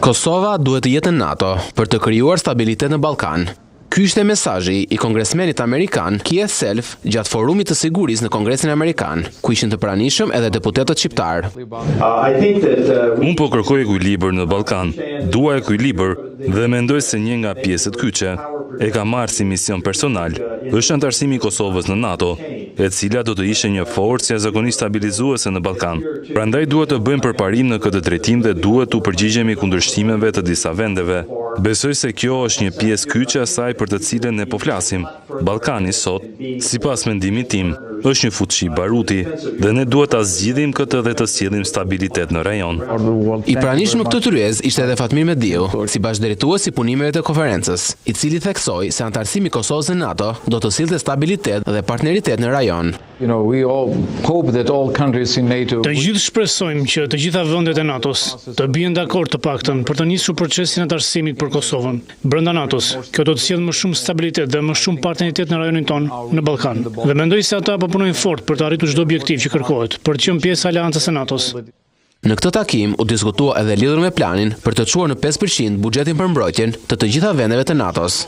Kosova duhet të jetë në NATO për të krijuar stabilitet në Ballkan. Ky ishte mesazhi i kongresmenit amerikan Keith Self gjatë forumit të sigurisë në Kongresin Amerikan, ku ishin të pranishëm edhe deputetët shqiptar. Unë po kërkoj ekuilibër në Ballkan. Dua ekuilibër dhe mendoj se një nga pjesët kyçe e ka marrë si mision personal është antarësimi i Kosovës në NATO, e cila do të ishte një forcë jashtëzakonisht stabilizuese në Ballkan. Prandaj duhet të bëjmë përparim në këtë drejtim dhe duhet të përgjigjemi kundërshtimeve të disa vendeve. Besoj se kjo është një pjesë kyçe asaj për të cilën ne po flasim. Ballkani sot, sipas mendimit tim, është një fuqi baruti dhe ne duhet ta zgjidhim këtë dhe të sjellim stabilitet në rajon. I pranishëm në këtë tryez ishte edhe Fatmir Mediu, si bashkëdrejtues i punimeve të konferencës, i cili theksoi se antarësimi i Kosovës në NATO do të sillte stabilitet dhe partneritet në rajon. Të gjithë shpresojmë që të gjitha vendet e NATO-s të bien dakord të paktën për të nisur procesin e antarësimit për Kosovën. Brenda NATO-s, kjo do të sjellë më shumë stabilitet dhe më shumë partneritet në rajonin tonë në Ballkan. Dhe mendoj se ata po punojnë fort për të arritur çdo objektiv që kërkohet, për të qenë pjesë e aleancës së NATO-s. Në këtë takim u diskutua edhe lidhur me planin për të çuar në 5% buxhetin për mbrojtjen të gjitha vendeve të NATO-s.